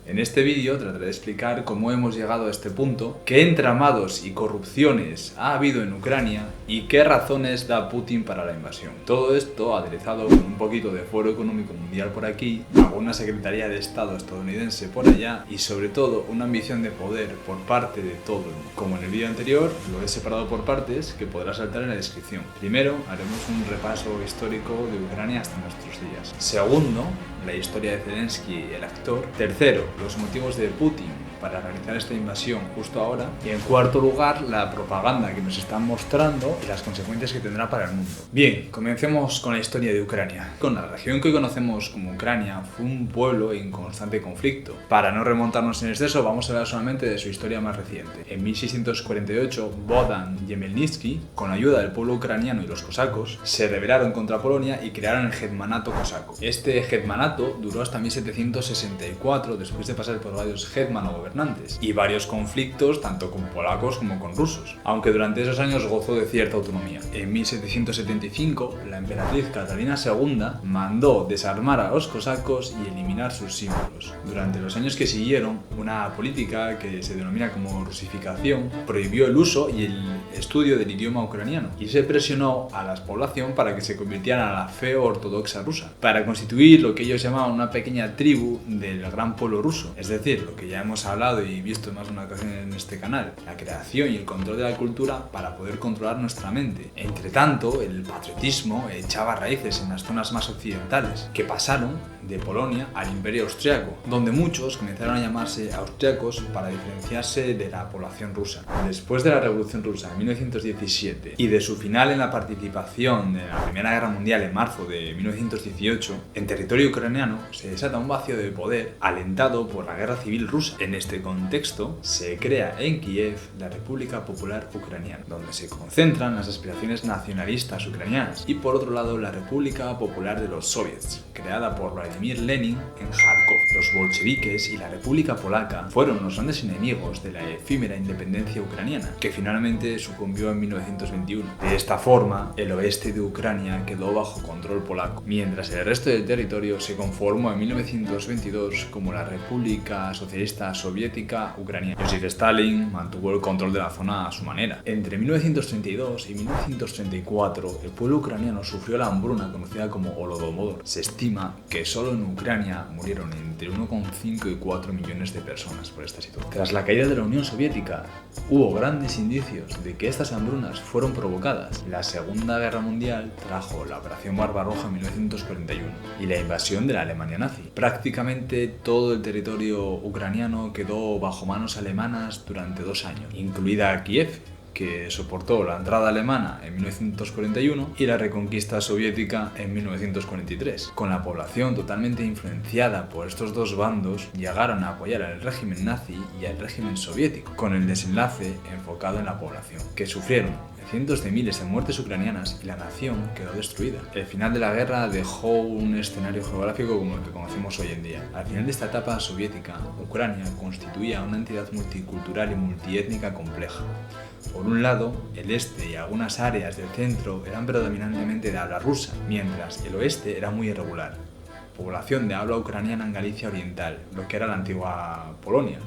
En este vídeo trataré de explicar cómo hemos llegado a este punto, qué entramados y corrupciones ha habido en Ucrania y qué razones da Putin para la invasión. Todo esto aderezado con un poquito de Foro Económico Mundial por aquí, alguna Secretaría de Estado estadounidense por allá y sobre todo una ambición de poder por parte de todo el mundo. Como en el vídeo anterior, lo he separado por partes que podrás saltar en la descripción. Primero, haremos un repaso histórico de Ucrania hasta nuestros días. Segundo, la historia de Zelensky, el actor. Tercero, los motivos de Putin para realizar esta invasión justo ahora. Y en cuarto lugar, la propaganda que nos están mostrando y las consecuencias que tendrá para el mundo. Bien, comencemos con la historia de Ucrania. Con la región que hoy conocemos como Ucrania fue un pueblo en constante conflicto. Para no remontarnos en exceso, vamos a hablar solamente de su historia más reciente. En 1648, Bohdan Khmelnytsky, con ayuda del pueblo ucraniano y los cosacos, se rebelaron contra Polonia y crearon el Hetmanato cosaco. Este Hetmanato duró hasta 1764, después de pasar por varios hetman o gobernantes y varios conflictos tanto con polacos como con rusos, aunque durante esos años gozó de cierta autonomía. En 1775, la emperatriz Catalina II mandó desarmar a los cosacos y eliminar sus símbolos. Durante los años que siguieron, una política que se denomina como rusificación prohibió el uso y el estudio del idioma ucraniano y se presionó a la población para que se convirtieran a la fe ortodoxa rusa, para constituir lo que ellos llamaban una pequeña tribu del gran pueblo ruso, es decir, lo que ya hemos hablado y visto en más de una ocasión en este canal, la creación y el control de la cultura para poder controlar nuestra mente. Entre tanto, el patriotismo echaba raíces en las zonas más occidentales, que pasaron de Polonia al Imperio Austriaco, donde muchos comenzaron a llamarse austriacos para diferenciarse de la población rusa. Después de la Revolución Rusa en 1917 y de su final en la participación de la Primera Guerra Mundial en marzo de 1918, en territorio ucraniano se desata un vacío de poder alentado por la Guerra Civil Rusa. En este contexto se crea en Kiev la República Popular Ucraniana, donde se concentran las aspiraciones nacionalistas ucranianas, y por otro lado la República Popular de los Soviets, creada por Vladimir Lenin en Kharkov. Los bolcheviques y la República Polaca fueron los grandes enemigos de la efímera independencia ucraniana, que finalmente sucumbió en 1921. De esta forma, el oeste de Ucrania quedó bajo control polaco, mientras el resto del territorio se conformó en 1922 como la República Socialista Soviética Ucraniana. Joseph Stalin mantuvo el control de la zona a su manera. Entre 1932 y 1934, el pueblo ucraniano sufrió la hambruna conocida como Holodomor. Se estima que solo en Ucrania murieron entre 1,5 y 4 millones de personas por esta situación. Tras la caída de la Unión Soviética, hubo grandes indicios de que estas hambrunas fueron provocadas. La Segunda Guerra Mundial trajo la Operación Barbarroja en 1941 y la invasión de la Alemania nazi. Prácticamente todo el territorio ucraniano quedó bajo manos alemanas durante 2 años, incluida Kiev, que soportó la entrada alemana en 1941 y la reconquista soviética en 1943. Con la población totalmente influenciada por estos dos bandos, llegaron a apoyar al régimen nazi y al régimen soviético, con el desenlace enfocado en la población, que sufrieron cientos de miles de muertes ucranianas y la nación quedó destruida. El final de la guerra dejó un escenario geográfico como el que conocemos hoy en día. Al final de esta etapa soviética, Ucrania constituía una entidad multicultural y multiétnica compleja. Por un lado, el este y algunas áreas del centro eran predominantemente de habla rusa, mientras el oeste era muy irregular. Población de habla ucraniana en Galicia Oriental, lo que era la antigua Polonia.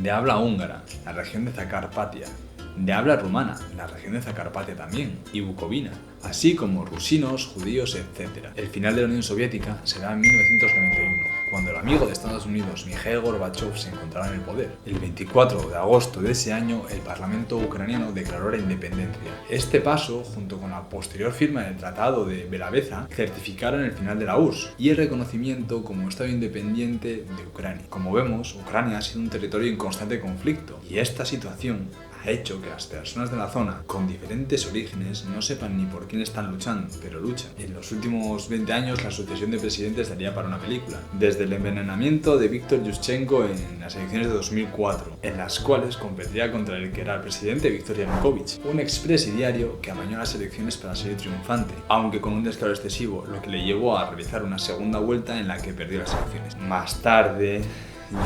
De habla húngara, la región de Zakarpatia. De habla rumana, la región de Zakarpatia también, y Bucovina, así como rusinos, judíos, etc. El final de la Unión Soviética se da en 1991, cuando el amigo de Estados Unidos, Mikhail Gorbachev, se encontraba en el poder. El 24 de agosto de ese año, el Parlamento ucraniano declaró la independencia. Este paso, junto con la posterior firma del Tratado de Belaveza, certificaron el final de la URSS y el reconocimiento como Estado independiente de Ucrania. Como vemos, Ucrania ha sido un territorio en constante conflicto, y esta situación ha hecho que las personas de la zona, con diferentes orígenes, no sepan ni por quién están luchando, pero luchan. En los últimos 20 años, la sucesión de presidentes daría para una película. Desde el envenenamiento de Viktor Yushchenko en las elecciones de 2004, en las cuales competía contra el que era el presidente Viktor Yanukovych, un expresidiario que amañó las elecciones para salir triunfante, aunque con un descaro excesivo, lo que le llevó a realizar una segunda vuelta en la que perdió las elecciones. Más tarde,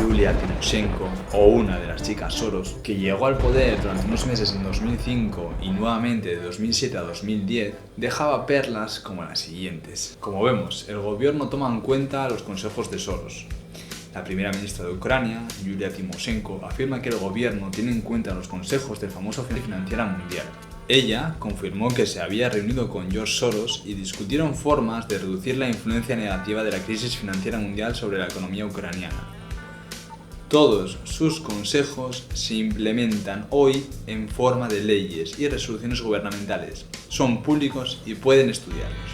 Yulia Tymoshenko, o una de las chicas Soros, que llegó al poder durante unos meses en 2005 y nuevamente de 2007 a 2010, dejaba perlas como las siguientes. Como vemos, el gobierno toma en cuenta los consejos de Soros. La primera ministra de Ucrania, Yulia Tymoshenko, afirma que el gobierno tiene en cuenta los consejos del famoso Fondo Financiero Mundial. Ella confirmó que se había reunido con George Soros y discutieron formas de reducir la influencia negativa de la crisis financiera mundial sobre la economía ucraniana. Todos sus consejos se implementan hoy en forma de leyes y resoluciones gubernamentales. Son públicos y pueden estudiarlos,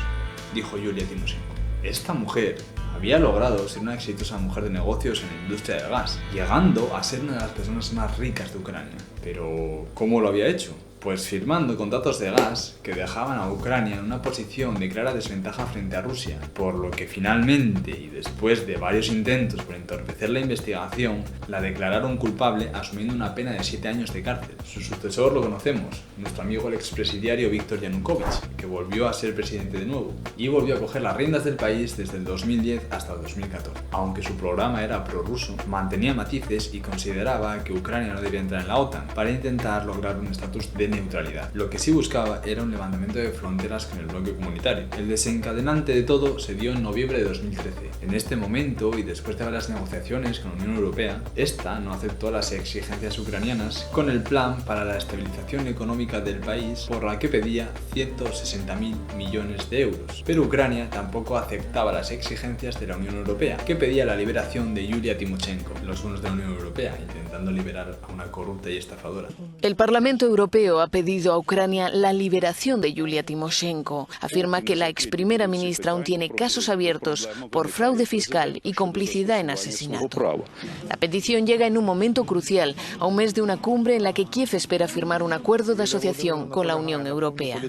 dijo Yulia Tymoshenko. Esta mujer había logrado ser una exitosa mujer de negocios en la industria del gas, llegando a ser una de las personas más ricas de Ucrania. Pero, ¿cómo lo había hecho? Pues firmando contratos de gas que dejaban a Ucrania en una posición de clara desventaja frente a Rusia, por lo que finalmente, y después de varios intentos por entorpecer la investigación, la declararon culpable asumiendo una pena de 7 años de cárcel. Su sucesor lo conocemos, nuestro amigo el expresidiario Viktor Yanukovych, que volvió a ser presidente de nuevo, y volvió a coger las riendas del país desde el 2010 hasta el 2014. Aunque su programa era prorruso, mantenía matices y consideraba que Ucrania no debía entrar en la OTAN para intentar lograr un estatus de neutralidad. Lo que sí buscaba era un levantamiento de fronteras con el bloque comunitario. El desencadenante de todo se dio en noviembre de 2013. En este momento, y después de varias negociaciones con la Unión Europea, esta no aceptó las exigencias ucranianas con el plan para la estabilización económica del país, por la que pedía 160.000 millones de euros. Pero Ucrania tampoco aceptaba las exigencias de la Unión Europea, que pedía la liberación de Yulia Tymoshenko, los bonos de la Unión Europea, intentando liberar a una corrupta y estafadora. El Parlamento Europeo ha pedido a Ucrania la liberación de Yulia Tymoshenko. Afirma que la ex primera ministra aún tiene casos abiertos por fraude fiscal y complicidad en asesinato. La petición llega en un momento crucial, a un mes de una cumbre en la que Kiev espera firmar un acuerdo de asociación con la Unión Europea.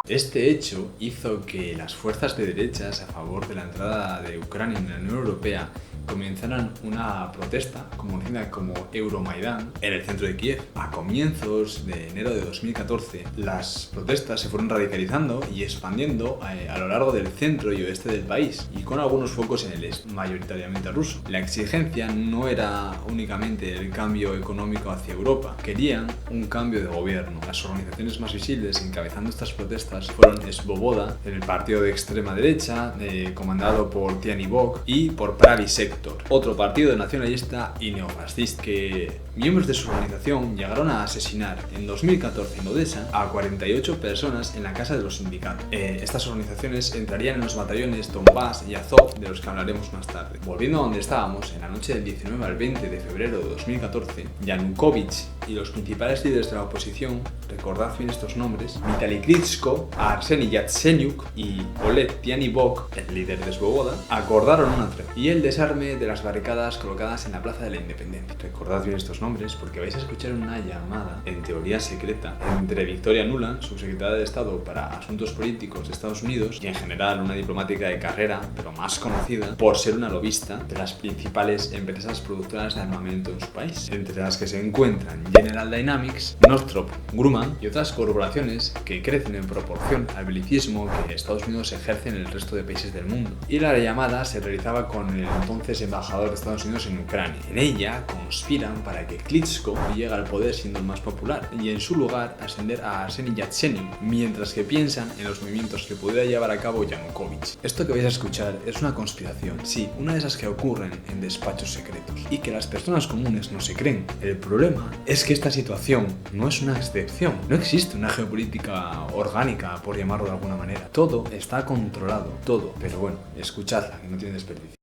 Este hecho hizo que las fuerzas de derechas a favor de la entrada de Ucrania en la Unión Europea comenzaran una protesta conocida como Euromaidán en el centro de Kiev. A comienzos de enero de 2014, las protestas se fueron radicalizando y expandiendo a lo largo del centro y oeste del país, y con algunos focos en el este, mayoritariamente ruso. La exigencia no era únicamente el cambio económico hacia Europa, querían un cambio de gobierno. Las organizaciones más visibles encabezando estas protestas fueron Svoboda, el partido de extrema derecha, comandado por Tiani Bok, y por Pravý sektor, otro partido nacionalista y neofascista, que miembros de su organización llegaron a asesinar en 2014 en Odessa a 48 personas en la casa de los sindicatos. Estas organizaciones entrarían en los batallones Donbass y Azov, de los que hablaremos más tarde. Volviendo a donde estábamos, en la noche del 19 al 20 de febrero de 2014, Yanukovych y los principales líderes de la oposición, recordad bien estos nombres, Vitaly Klitschko, Arseniy Yatsenyuk y Oleg Tianibok, el líder de Svoboda, acordaron una tregua y el desarme de las barricadas colocadas en la Plaza de la Independencia. Recordad bien estos nombres porque vais a escuchar una llamada, en teoría secreta, entre Victoria Nuland, subsecretaria de Estado para Asuntos Políticos de Estados Unidos, y en general una diplomática de carrera, pero más conocida por ser una lobista de las principales empresas productoras de armamento en su país, entre las que se encuentran General Dynamics, Northrop Grumman y otras corporaciones que crecen en proporción al belicismo que Estados Unidos ejerce en el resto de países del mundo. Y la llamada se realizaba con el entonces embajador de Estados Unidos en Ucrania. En ella conspiran para que Klitschko llegue al poder siendo el más popular y en su lugar ascender a Arseniy Yatsenyuk, mientras que piensan en los movimientos que pudiera llevar a cabo Yanukovych. Esto que vais a escuchar es una conspiración, sí, una de esas que ocurren en despachos secretos y que las personas comunes no se creen. El problema es que esta situación no es una excepción, no existe una geopolítica orgánica, por llamarlo de alguna manera. Todo está controlado, todo, pero bueno, escuchadla, que no tiene desperdicio.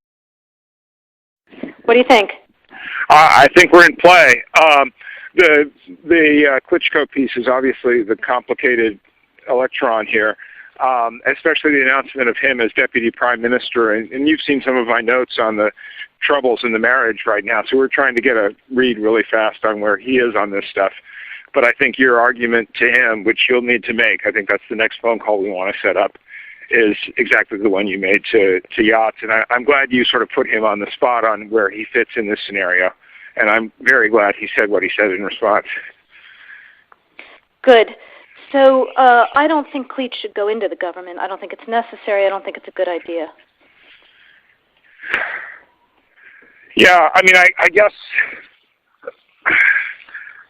What do you think? I think we're in play. The Klitschko piece is obviously the complicated electron here, especially the announcement of him as deputy prime minister. And you've seen some of my notes on the troubles in the marriage right now, so we're trying to get a read really fast on where he is on this stuff. But I think your argument to him, which you'll need to make, I think that's the next phone call we want to set up, is exactly the one you made to Yachts. And I'm glad you sort of put him on the spot on where he fits in this scenario. And I'm very glad he said what he said in response. Good. So I don't think Klitsch should go into the government. I don't think it's necessary. I don't think it's a good idea. Yeah, I mean, I guess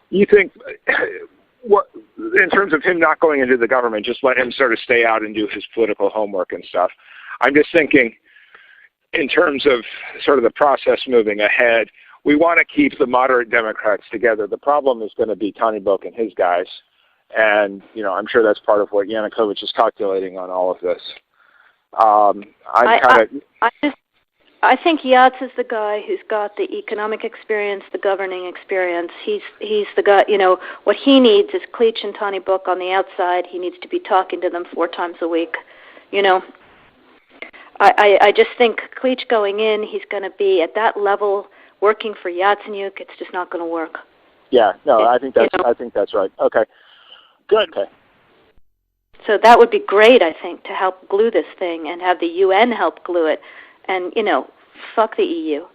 you think... What, in terms of him not going into the government, just let him sort of stay out and do his political homework and stuff. I'm just thinking, in terms of sort of the process moving ahead, we want to keep the moderate Democrats together. The problem is going to be Tonybook and his guys. And, I'm sure that's part of what Yanukovych is calculating on all of this. I think Yats is the guy who's got the economic experience, the governing experience. He's the guy, what he needs is Klitsch and Tonybook on the outside. He needs to be talking to them 4 times a week. I just think Klitsch going in, he's going to be at that level working for Yatsenyuk. It's just not going to work. Yeah, no, I think that's right. Okay, good. Okay. So that would be great, I think, to help glue this thing and have the UN help glue it. And, fuck the EU.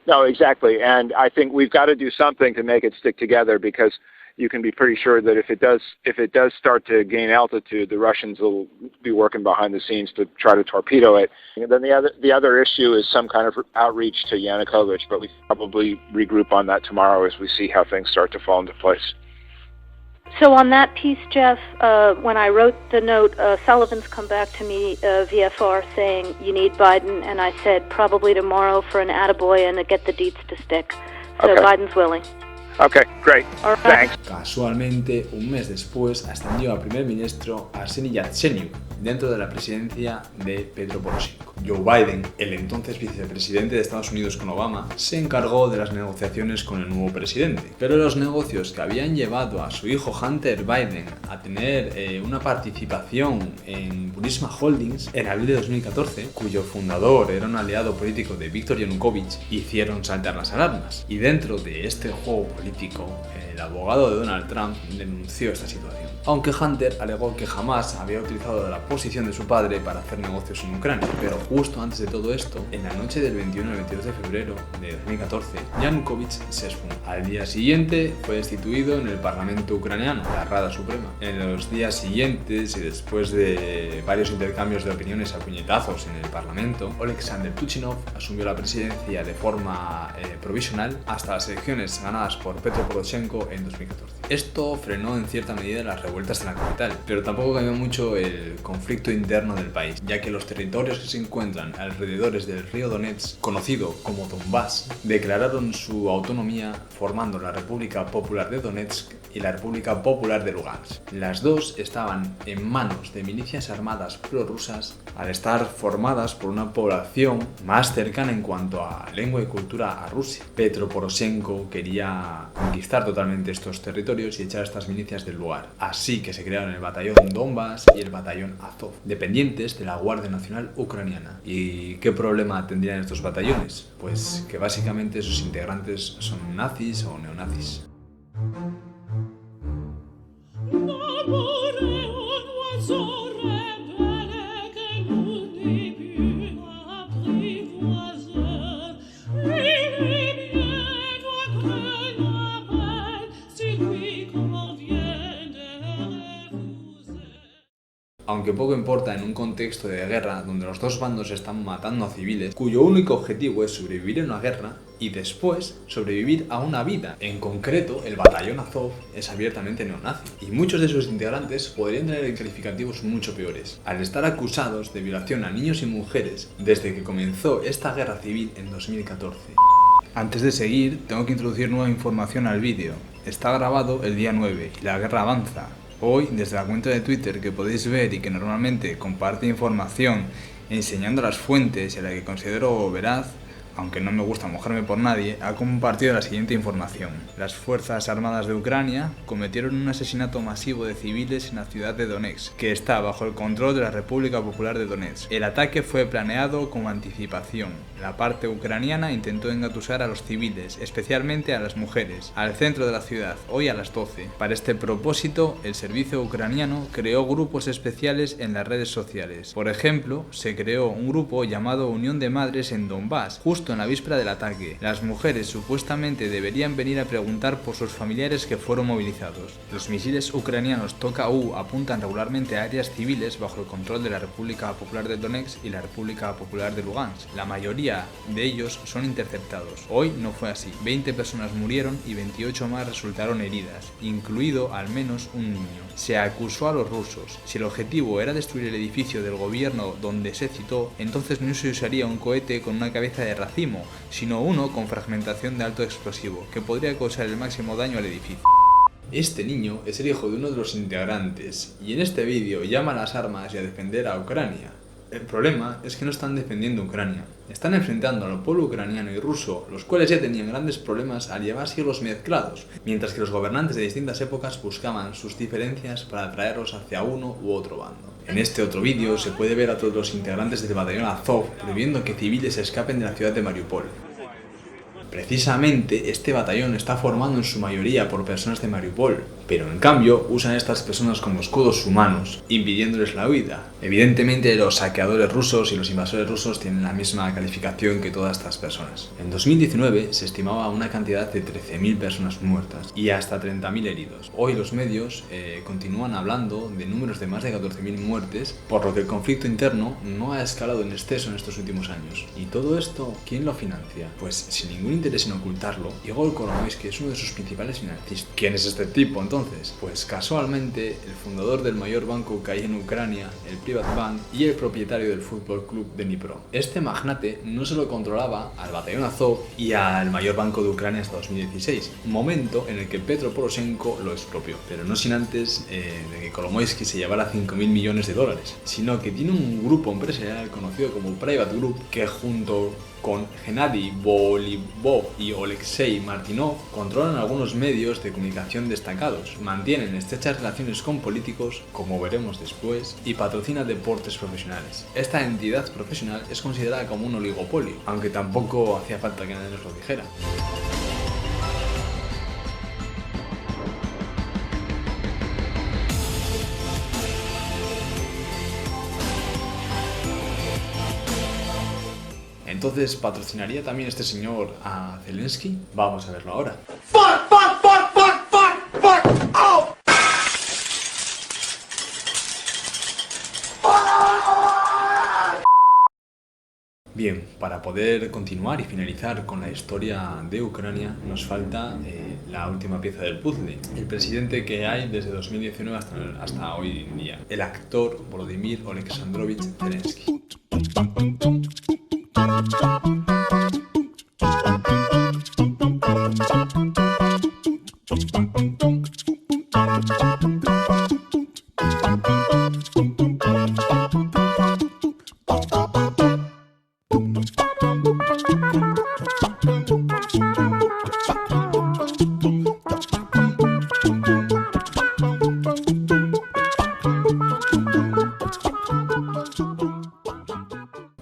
No, exactly. And I think we've got to do something to make it stick together, because you can be pretty sure that if it does start to gain altitude, the Russians will be working behind the scenes to try to torpedo it. And then the other issue is some kind of outreach to Yanukovych, but we probably regroup on that tomorrow as we see how things start to fall into place. So on that piece, Jeff, when I wrote the note, Sullivan's come back to me, VFR, saying you need Biden, and I said probably tomorrow for an attaboy and to get the deets to stick. So okay. Biden's willing. Okay, great. Right. Thanks. Casualmente, un mes después, ascendió a primer ministro Arseniy Yatsenyuk dentro de la presidencia de Petro Poroshenko. Joe Biden, el entonces vicepresidente de Estados Unidos con Obama, se encargó de las negociaciones con el nuevo presidente. Pero los negocios que habían llevado a su hijo Hunter Biden a tener una participación en Burisma Holdings en abril de 2014, cuyo fundador era un aliado político de Viktor Yanukovych, hicieron saltar las alarmas. Y dentro de este juego político, el abogado de Donald Trump denunció esta situación. Aunque Hunter alegó que jamás había utilizado la posición de su padre para hacer negocios en Ucrania. Pero justo antes de todo esto, en la noche del 21 al 22 de febrero de 2014, Yanukovych se esfumó. Al día siguiente fue destituido en el Parlamento ucraniano, la Rada Suprema. En los días siguientes y después de varios intercambios de opiniones a puñetazos en el Parlamento, Oleksandr Tuchinov asumió la presidencia de forma provisional hasta las elecciones ganadas por Petro Poroshenko en 2014. Esto frenó en cierta medida las revueltas en la capital, pero tampoco cambió mucho el conflicto interno del país, ya que los territorios que se encuentran alrededor del río Donetsk, conocido como Donbass, declararon su autonomía formando la República Popular de Donetsk y la República Popular de Lugansk. Las dos estaban en manos de milicias armadas prorrusas, al estar formadas por una población más cercana en cuanto a lengua y cultura a Rusia. Petro Poroshenko quería conquistar totalmente estos territorios y echar a estas milicias del lugar. Así que se crearon el batallón Donbass y el batallón Azov, dependientes de la Guardia Nacional Ucraniana. ¿Y qué problema tendrían estos batallones? Pues que básicamente sus integrantes son nazis o neonazis. Aunque poco importa en un contexto de guerra donde los dos bandos están matando a civiles, cuyo único objetivo es sobrevivir en una guerra y después sobrevivir a una vida. En concreto, el batallón Azov es abiertamente neonazi y muchos de sus integrantes podrían tener calificativos mucho peores, al estar acusados de violación a niños y mujeres desde que comenzó esta guerra civil en 2014. Antes de seguir, tengo que introducir nueva información al vídeo. Está grabado el día 9 y la guerra avanza. Hoy, desde la cuenta de Twitter que podéis ver y que normalmente comparte información enseñando las fuentes y a la que considero veraz, aunque no me gusta mojarme por nadie, ha compartido la siguiente información. Las Fuerzas Armadas de Ucrania cometieron un asesinato masivo de civiles en la ciudad de Donetsk, que está bajo el control de la República Popular de Donetsk. El ataque fue planeado con anticipación. La parte ucraniana intentó engatusar a los civiles, especialmente a las mujeres, al centro de la ciudad, hoy a las 12. Para este propósito, el servicio ucraniano creó grupos especiales en las redes sociales. Por ejemplo, se creó un grupo llamado Unión de Madres en Donbass, justo justo en la víspera del ataque. Las mujeres supuestamente deberían venir a preguntar por sus familiares que fueron movilizados. Los misiles ucranianos Toka-U apuntan regularmente a áreas civiles bajo el control de la República Popular de Donetsk y la República Popular de Lugansk. La mayoría de ellos son interceptados. Hoy no fue así. 20 personas murieron y 28 más resultaron heridas, incluido al menos un niño. Se acusó a los rusos. Si el objetivo era destruir el edificio del gobierno donde se citó, entonces no se usaría un cohete con una cabeza de racimo, sino uno con fragmentación de alto explosivo, que podría causar el máximo daño al edificio. Este niño es el hijo de uno de los integrantes, y en este vídeo llama a las armas y a defender a Ucrania. El problema es que no están defendiendo Ucrania, están enfrentando al pueblo ucraniano y ruso, los cuales ya tenían grandes problemas al llevar siglos mezclados, mientras que los gobernantes de distintas épocas buscaban sus diferencias para atraerlos hacia uno u otro bando. En este otro vídeo se puede ver a todos los integrantes del batallón Azov prohibiendo que civiles escapen de la ciudad de Mariupol. Precisamente este batallón está formado en su mayoría por personas de Mariupol, pero en cambio usan a estas personas como escudos humanos, impidiéndoles la huida. Evidentemente los saqueadores rusos y los invasores rusos tienen la misma calificación que todas estas personas. En 2019 se estimaba una cantidad de 13.000 personas muertas y hasta 30.000 heridos. Hoy los medios continúan hablando de números de más de 14.000 muertes, por lo que el conflicto interno no ha escalado en exceso en estos últimos años. ¿Y todo esto quién lo financia? Pues sin ningún interés en ocultarlo, Igor Kolomoisky es uno de sus principales financistas. ¿Quién es este tipo entonces? Pues casualmente el fundador del mayor banco que hay en Ucrania, el Privatbank, y el propietario del Fútbol Club de Dnipro. Este magnate no solo controlaba al batallón Azov y al mayor banco de Ucrania hasta 2016, momento en el que Petro Poroshenko lo expropió, pero no sin antes de que Kolomoisky se llevara 5.000 millones de dólares, sino que tiene un grupo empresarial conocido como Private Group que junto con Gennady Volibov y Oleksiy Martynov controlan algunos medios de comunicación destacados, mantienen estrechas relaciones con políticos, como veremos después, y patrocina deportes profesionales. Esta entidad profesional es considerada como un oligopolio, aunque tampoco hacía falta que nadie nos lo dijera. Entonces, ¿patrocinaría también este señor a Zelensky? Vamos a verlo ahora. Bien, para poder continuar y finalizar con la historia de Ucrania nos falta la última pieza del puzzle, el presidente que hay desde 2019 hasta hoy en día, el actor Volodymyr Oleksandrovich Zelensky.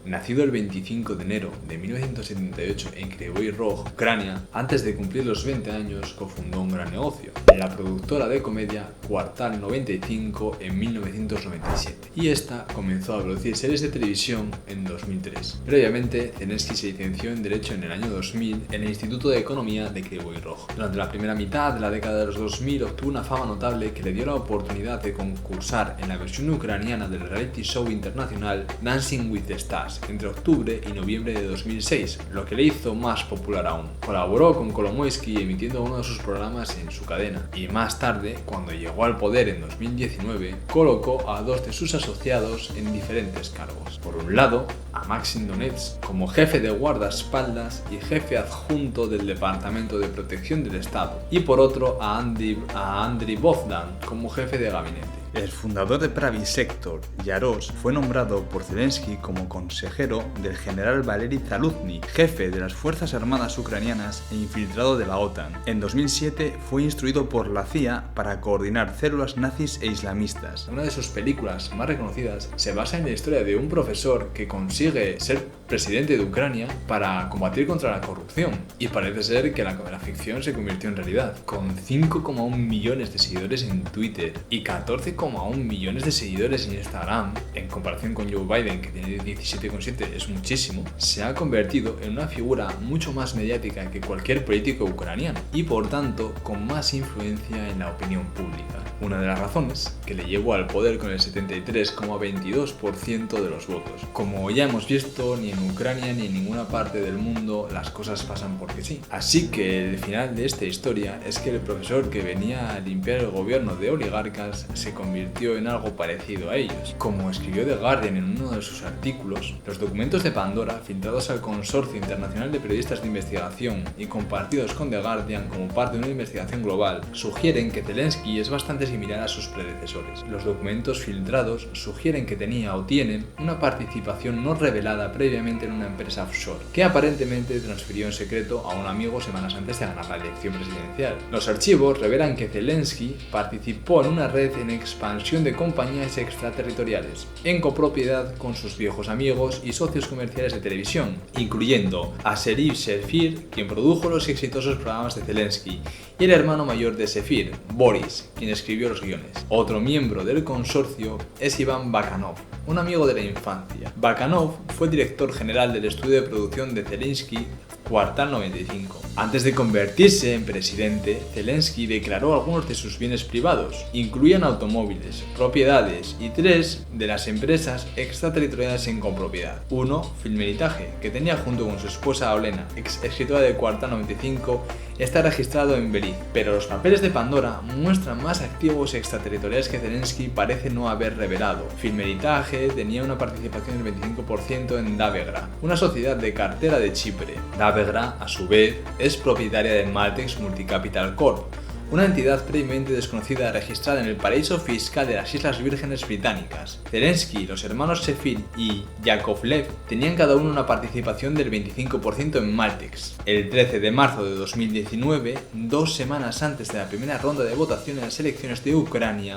Nacido el 25 de enero de 1978 en Kryvyi Rog, Ucrania, antes de cumplir los 20 años cofundó un gran negocio, la productora de comedia Kvartal 95 en 1997, y esta comenzó a producir series de televisión en 2003. Previamente, Zelensky se licenció en Derecho en el año 2000 en el Instituto de Economía de Kryvyi Rog. Durante la primera mitad de la década de los 2000 obtuvo una fama notable que le dio la oportunidad de concursar en la versión ucraniana del reality show internacional Dancing with the Stars entre octubre y noviembre de 2006, lo que le hizo más popular aún. Colaboró con Kolomoisky emitiendo uno de sus programas en su cadena, y más tarde, cuando llegó al poder en 2019, colocó a dos de sus asociados en diferentes cargos. Por un lado, a Maxim Donets como jefe de guardaespaldas y jefe adjunto del Departamento de Protección del Estado, y por otro a Andriy Bogdan como jefe de gabinete. El fundador de Pravy Sector, Yaros, fue nombrado por Zelensky como consejero del general Valery Zaluzny, jefe de las Fuerzas Armadas ucranianas e infiltrado de la OTAN. En 2007 fue instruido por la CIA para coordinar células nazis e islamistas. Una de sus películas más reconocidas se basa en la historia de un profesor que consigue ser presidente de Ucrania para combatir contra la corrupción, y parece ser que la ficción se convirtió en realidad. Con 5,1 millones de seguidores en Twitter y 14,1 6,1 millones de seguidores en Instagram, en comparación con Joe Biden, que tiene 17,7, es muchísimo, se ha convertido en una figura mucho más mediática que cualquier político ucraniano y por tanto con más influencia en la opinión pública. Una de las razones que le llevó al poder con el 73,22% de los votos. Como ya hemos visto, ni en Ucrania ni en ninguna parte del mundo las cosas pasan porque sí. Así que el final de esta historia es que el profesor que venía a limpiar el gobierno de oligarcas se convirtió en algo parecido a ellos. Como escribió The Guardian en uno de sus artículos, los documentos de Pandora, filtrados al Consorcio Internacional de Periodistas de Investigación y compartidos con The Guardian como parte de una investigación global, sugieren que Zelensky es bastante similar a sus predecesores. Los documentos filtrados sugieren que tenía o tiene una participación no revelada previamente en una empresa offshore, que aparentemente transfirió en secreto a un amigo semanas antes de ganar la elección presidencial. Los archivos revelan que Zelensky participó en una red en expansión de compañías extraterritoriales, en copropiedad con sus viejos amigos y socios comerciales de televisión, incluyendo a Serif Sefir, quien produjo los exitosos programas de Zelensky, y el hermano mayor de Sefir, Boris, quien escribió los guiones. Otro miembro del consorcio es Iván Bakanov, un amigo de la infancia. Bakanov fue director general del estudio de producción de Zelensky, Kvartal 95. Antes de convertirse en presidente, Zelensky declaró algunos de sus bienes privados. Incluían automóviles, propiedades y 3 de las empresas extraterritoriales en copropiedad. 1, Filmeritaje, que tenía junto con su esposa Olena, ex escritora de Kvartal 95, está registrado en Belice. Pero los papeles de Pandora muestran más activos extraterritoriales que Zelensky parece no haber revelado. Filmeritaje tenía una participación del 25% en Davegra, una sociedad de cartera de Chipre. Davegra, a su vez, es propietaria de Maltex Multicapital Corp, una entidad previamente desconocida registrada en el paraíso fiscal de las Islas Vírgenes Británicas. Zelensky, los hermanos Sefir y Yakovlev tenían cada uno una participación del 25% en Maltex. El 13 de marzo de 2019, 2 semanas antes de la primera ronda de votación en las elecciones de Ucrania,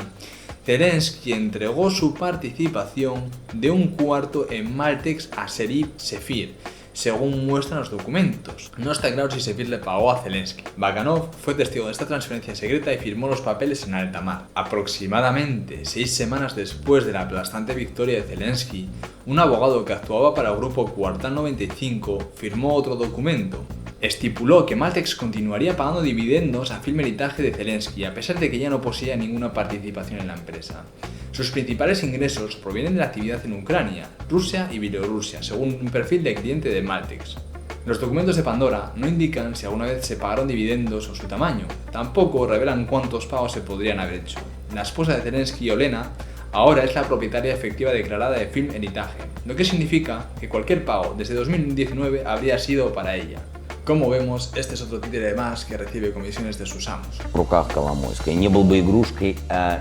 Zelensky entregó su participación de 1/4 en Maltex a Serif Sefir, según muestran los documentos. No está claro si Sefir le pagó a Zelensky. Bakanov fue testigo de esta transferencia secreta y firmó los papeles en alta mar. Aproximadamente 6 semanas después de la aplastante victoria de Zelensky, un abogado que actuaba para el grupo Kvartal 95 firmó otro documento. Estipuló que Maltex continuaría pagando dividendos a Filmeritaje de Zelensky, a pesar de que ya no poseía ninguna participación en la empresa. Sus principales ingresos provienen de la actividad en Ucrania, Rusia y Bielorrusia, según un perfil de cliente de Maltex. Los documentos de Pandora no indican si alguna vez se pagaron dividendos o su tamaño. Tampoco revelan cuántos pagos se podrían haber hecho. La esposa de Zelensky, Olena, ahora es la propietaria efectiva declarada de Filmeritaje, lo que significa que cualquier pago desde 2019 habría sido para ella. Como vemos, este es otro títere más que recibe comisiones de sus amos. В руках Коломойской не был бы игрушкой,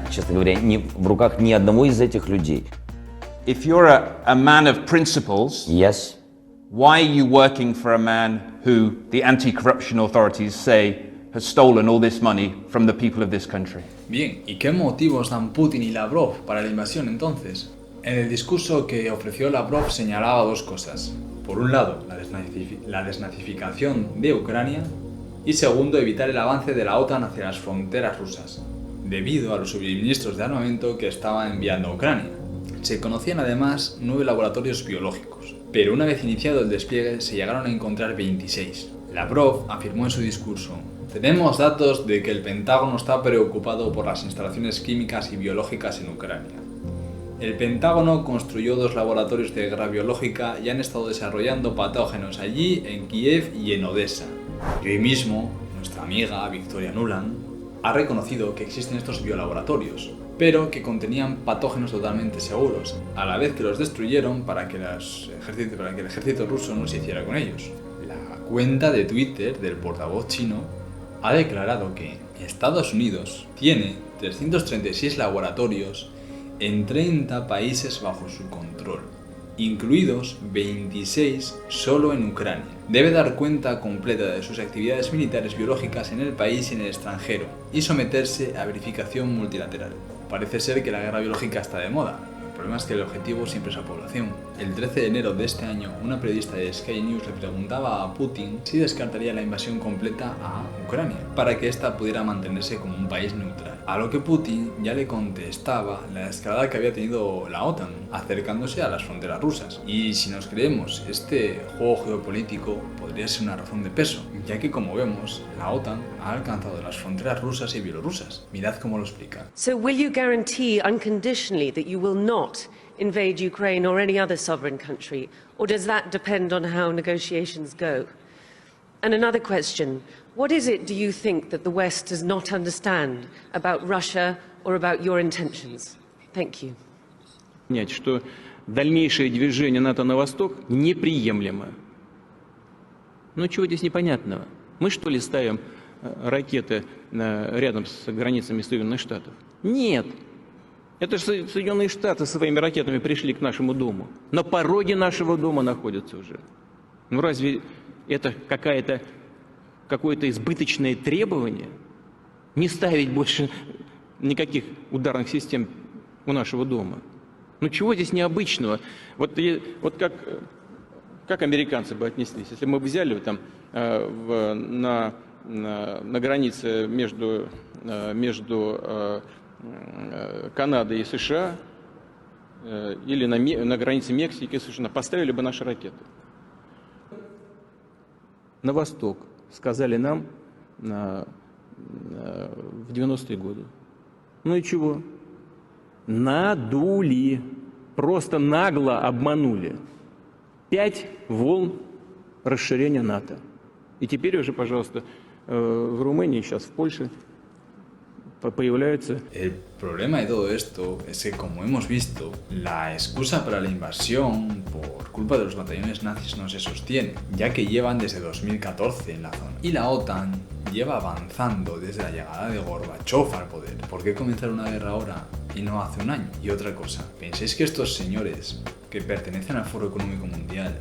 честно говоря, в руках ни одного из этих людей. If you're a man of principles, Yes. why are you working for a man who the anti-corruption authorities say has stolen all this money from the people of this country? Bien, ¿y qué motivos dan Putin y Lavrov para la invasión entonces? En el discurso que ofreció Lavrov señalaba 2 cosas. Por un lado, la desnazificación de Ucrania y segundo, evitar el avance de la OTAN hacia las fronteras rusas, debido a los suministros de armamento que estaba enviando a Ucrania. Se conocían además 9 laboratorios biológicos, pero una vez iniciado el despliegue se llegaron a encontrar 26. Lavrov afirmó en su discurso: "Tenemos datos de que el Pentágono está preocupado por las instalaciones químicas y biológicas en Ucrania. El Pentágono construyó 2 laboratorios de guerra biológica y han estado desarrollando patógenos allí, en Kiev y en Odessa. Y hoy mismo, nuestra amiga Victoria Nuland ha reconocido que existen estos biolaboratorios, pero que contenían patógenos totalmente seguros, a la vez que los destruyeron para que el ejército ruso no se hiciera con ellos". La cuenta de Twitter del portavoz chino ha declarado que Estados Unidos tiene 336 laboratorios en 30 países bajo su control, incluidos 26 solo en Ucrania. Debe dar cuenta completa de sus actividades militares biológicas en el país y en el extranjero y someterse a verificación multilateral. Parece ser que la guerra biológica está de moda. El problema es que el objetivo siempre es la población. El 13 de enero de este año, una periodista de Sky News le preguntaba a Putin si descartaría la invasión completa a Ucrania para que ésta pudiera mantenerse como un país neutral. A lo que Putin ya le contestaba la escalada que había tenido la OTAN, acercándose a las fronteras rusas. Y si nos creemos este juego geopolítico, podría ser una razón de peso, ya que como vemos, la OTAN ha alcanzado las fronteras rusas y bielorrusas. Mirad cómo lo explica. So will you guarantee unconditionally that you will not invade Ukraine or any other sovereign country, or does that depend on how negotiations go? And another question, what is it do you think that the West does not understand about Russia or about your intentions? Thank you. Понять, что дальнейшее движение НАТО на восток неприемлемо. Ну чего здесь непонятного? Мы что ли ставим ракеты рядом с границами Соединенных Штатов? Нет. Это же Соединенные Штаты своими ракетами пришли к нашему дому. На пороге нашего дома находятся уже. Ну разве это какое-то избыточное требование? Не ставить больше никаких ударных систем у нашего дома. Ну чего здесь необычного? Вот как американцы бы отнеслись, если мы бы взяли там на границе между Канадой и США или на границе Мексики и США, поставили бы наши ракеты. На восток, сказали нам в 90-е годы. Ну и чего? Надули, просто нагло обманули. 5 волн расширения НАТО. И теперь уже, пожалуйста, в Румынии, сейчас в Польше появляются... El problema de todo esto es que, como hemos visto, la excusa para la invasión por culpa de los batallones nazis no se sostiene, ya que llevan desde 2014 en la zona. Y la OTAN lleva avanzando desde la llegada de Gorbachev al poder. ¿Por qué comenzar una guerra ahora y no hace un año? Y otra cosa, ¿pensáis que estos señores que pertenecen al Foro Económico Mundial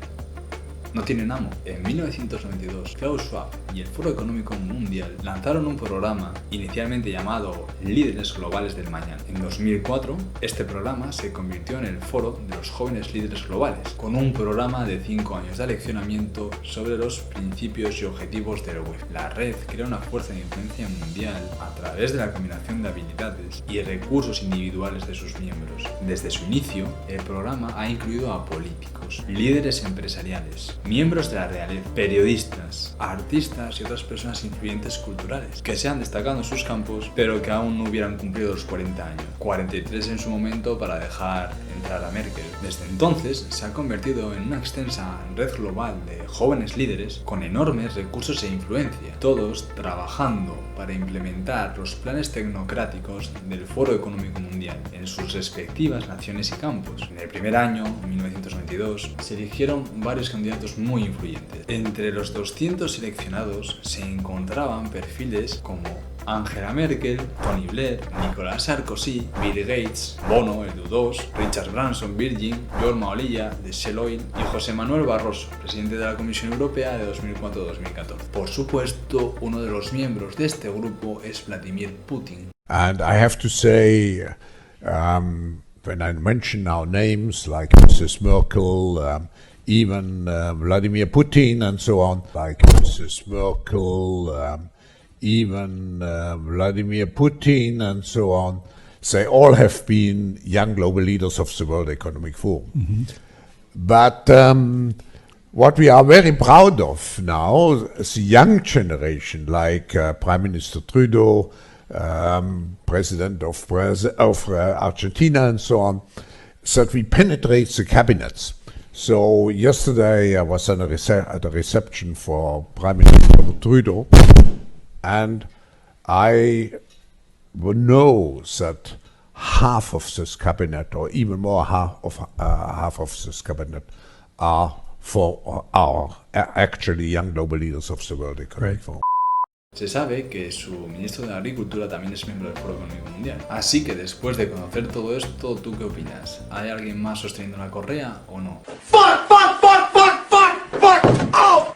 no tienen amo? En 1992, Klaus Schwab y el Foro Económico Mundial lanzaron un programa inicialmente llamado Líderes Globales del Mañana. En 2004, este programa se convirtió en el Foro de los Jóvenes Líderes Globales, con un programa de 5 años de aleccionamiento sobre los principios y objetivos del web. La red crea una fuerza de influencia mundial a través de la combinación de habilidades y recursos individuales de sus miembros. Desde su inicio, el programa ha incluido a políticos, líderes empresariales, miembros de la realeza, periodistas, artistas y otras personas influyentes culturales que se han destacado en sus campos pero que aún no hubieran cumplido los 40 años, 43 en su momento para dejar entrar a Merkel. Desde entonces se ha convertido en una extensa red global de jóvenes líderes con enormes recursos e influencia, todos trabajando para implementar los planes tecnocráticos del Foro Económico Mundial en sus respectivas naciones y campos. En el primer año, 1922, se eligieron varios candidatos muy influyentes. Entre los 200 seleccionados se encontraban perfiles como Angela Merkel, Tony Blair, Nicolas Sarkozy, Bill Gates, Bono, el U2, Richard Branson, Virgin, George Maolilla, de Shell Oil y José Manuel Barroso, presidente de la Comisión Europea de 2004-2014. Por supuesto, uno de los miembros de este grupo es Vladimir Putin. And I have to say, when I mention now names like Mrs. Merkel, even Vladimir Putin and so on, like Mrs. Merkel, even Vladimir Putin and so on, they all have been young global leaders of the World Economic Forum. Mm-hmm. But what we are very proud of now is the young generation, like Prime Minister Trudeau, President of Argentina and so on, that we penetrate the cabinets. So yesterday I was at a reception for Prime Minister Trudeau, and I know that half of this cabinet, or even more half of this cabinet, are actually young global leaders of the World Economic Forum. Se sabe que su ministro de Agricultura también es miembro del Foro Económico Mundial. Así que después de conocer todo esto, ¿tú qué opinas? ¿Hay alguien más sosteniendo la correa o no? Fuck! Oh!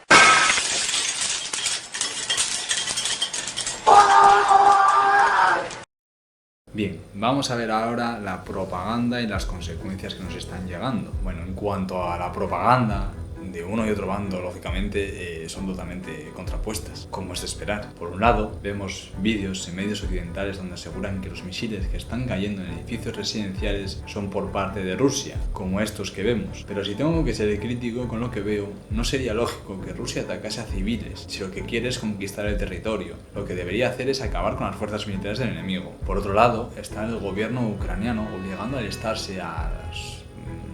Bien, vamos a ver ahora la propaganda y las consecuencias que nos están llegando. Bueno, en cuanto a la propaganda, de uno y otro bando, lógicamente, son totalmente contrapuestas, como es de esperar. Por un lado, vemos vídeos en medios occidentales donde aseguran que los misiles que están cayendo en edificios residenciales son por parte de Rusia, como estos que vemos. Pero si tengo que ser crítico con lo que veo, no sería lógico que Rusia atacase a civiles si lo que quiere es conquistar el territorio. Lo que debería hacer es acabar con las fuerzas militares del enemigo. Por otro lado, está el gobierno ucraniano obligando a alistarse a los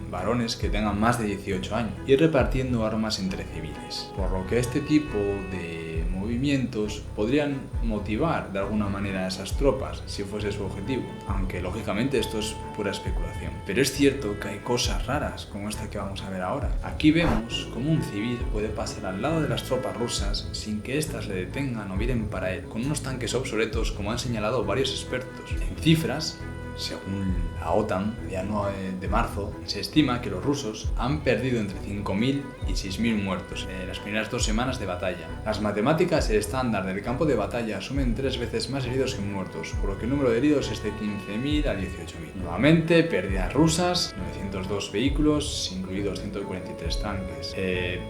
varones que tengan más de 18 años y repartiendo armas entre civiles, por lo que este tipo de movimientos podrían motivar de alguna manera a esas tropas si fuese su objetivo, aunque lógicamente esto es pura especulación. Pero es cierto que hay cosas raras como esta que vamos a ver ahora. Aquí vemos cómo un civil puede pasar al lado de las tropas rusas sin que éstas le detengan o miren para él, con unos tanques obsoletos como han señalado varios expertos. En cifras, según la OTAN, el día 9 de marzo, se estima que los rusos han perdido entre 5.000 y 6.000 muertos en las primeras 2 semanas de batalla. Las matemáticas estándar del campo de batalla asumen 3 veces más heridos que muertos, por lo que el número de heridos es de 15.000 a 18.000. Nuevamente, pérdidas rusas, 902 vehículos, incluidos 143 tanques.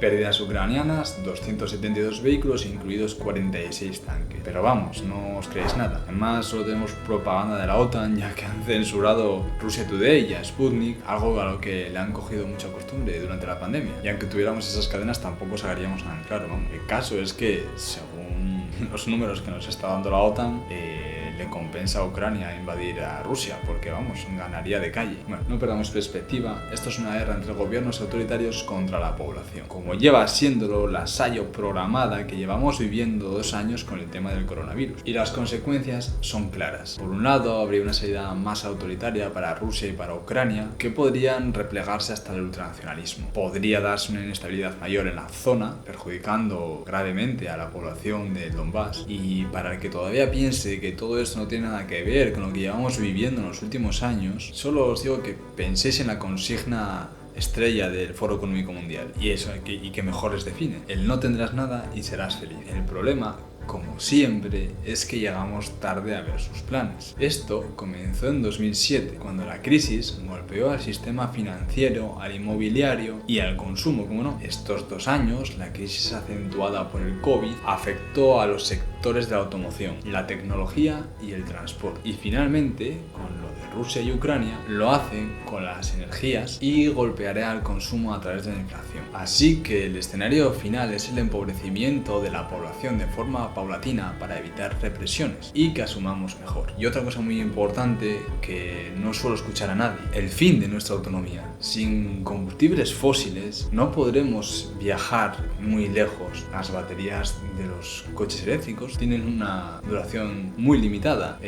Pérdidas ucranianas, 272 vehículos, incluidos 46 tanques. Pero vamos, no os creéis nada. Además, solo tenemos propaganda de la OTAN, ya que han censurado Russia Today y a Sputnik, algo a lo que le han cogido mucha costumbre durante la pandemia. Y aunque tuviéramos esas cadenas, tampoco sacaríamos nada en claro. Vamos. El caso es que, según los números que nos está dando la OTAN, le compensa a Ucrania invadir a Rusia, porque vamos, ganaría de calle. Bueno, no perdamos perspectiva, esto es una guerra entre gobiernos autoritarios contra la población, como lleva siéndolo la sayo programada que llevamos viviendo 2 años con el tema del coronavirus. Y las consecuencias son claras. Por un lado, habría una salida más autoritaria para Rusia y para Ucrania, que podrían replegarse hasta el ultranacionalismo. Podría darse una inestabilidad mayor en la zona, perjudicando gravemente a la población del Donbass. Y para el que todavía piense que todo esto no tiene nada que ver con lo que llevamos viviendo en los últimos años, solo os digo que penséis en la consigna estrella del Foro Económico Mundial, y eso, y que mejor les define: el no tendrás nada y serás feliz. El problema, como siempre, es que llegamos tarde a ver sus planes. Esto comenzó en 2007, cuando la crisis golpeó al sistema financiero, al inmobiliario y al consumo, como no. Estos 2 años, la crisis acentuada por el COVID afectó a los sectores de la automoción, la tecnología y el transporte. Y finalmente, con lo de Rusia y Ucrania, lo hacen con las energías y golpeará al consumo a través de la inflación. Así que el escenario final es el empobrecimiento de la población de forma paulatina para evitar represiones y que asumamos mejor. Y otra cosa muy importante que no suelo escuchar a nadie: el fin de nuestra autonomía. Sin combustibles fósiles no podremos viajar muy lejos. Las baterías de los coches eléctricos tienen una duración muy limitada.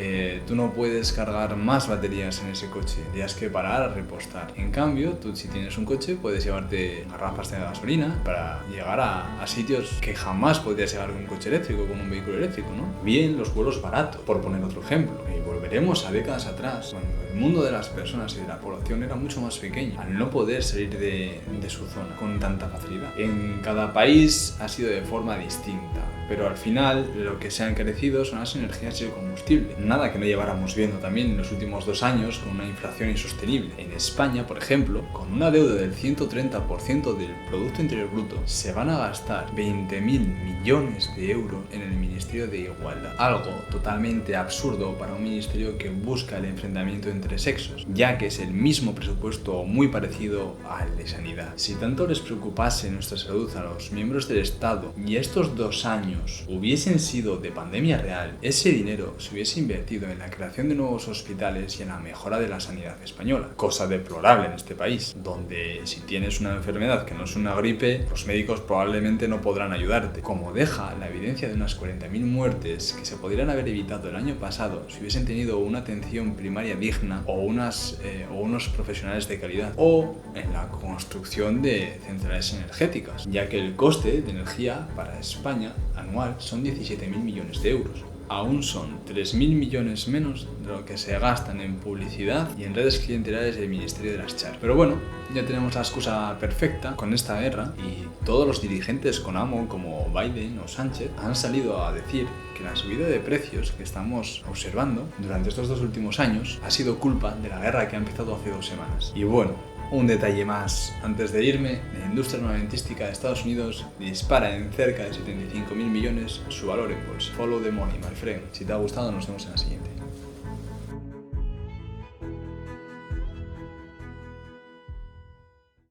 Tú no puedes cargar más baterías en ese coche, tendrías que parar a repostar. En cambio, tú, si tienes un coche, puedes llevarte garrafas de gasolina para llegar a sitios que jamás podrías llegar con un coche eléctrico, con un vehículo eléctrico, ¿no? Bien, los vuelos baratos, por poner otro ejemplo. Y volveremos a décadas atrás, cuando el mundo de las personas y de la población era mucho más pequeño, al no poder salir de su zona con tanta facilidad. En cada país ha sido de forma distinta, pero al final lo que se ha encarecido son las energías y el combustible. Nada que no lleváramos viendo también en los últimos 2 años con una inflación insostenible. En España, por ejemplo, con una deuda del 130% del Producto Interior Bruto, se van a gastar 20.000 millones de euros en el Ministerio de Igualdad. Algo totalmente absurdo para un ministerio que busca el enfrentamiento entre sexos, ya que es el mismo presupuesto muy parecido al de sanidad. Si tanto les preocupase nuestra salud a los miembros del Estado y estos 2 años hubiesen sido de pandemia real, ese dinero se hubiese invertido en la creación de nuevos hospitales y en la mejora de la sanidad española, cosa deplorable en este país, donde si tienes una enfermedad que no es una gripe, los médicos probablemente no podrán ayudarte, como deja la evidencia de unas 40.000 muertes que se podrían haber evitado el año pasado si hubiesen tenido una atención primaria digna o unos profesionales de calidad, o en la construcción de centrales energéticas, ya que el coste de energía para España anual son 17.000 millones de euros. aún son 3.000 millones menos de lo que se gastan en publicidad y en redes clientelares del Ministerio de las Char. Pero bueno, ya tenemos la excusa perfecta con esta guerra y todos los dirigentes con amo como Biden o Sánchez han salido a decir que la subida de precios que estamos observando durante estos 2 últimos años ha sido culpa de la guerra que ha empezado hace 2 semanas. Y bueno, un detalle más antes de irme: la industria armamentística de Estados Unidos dispara en cerca de 75.000 millones su valor en bolsa. Follow the money, my friend. Si te ha gustado, nos vemos en la siguiente.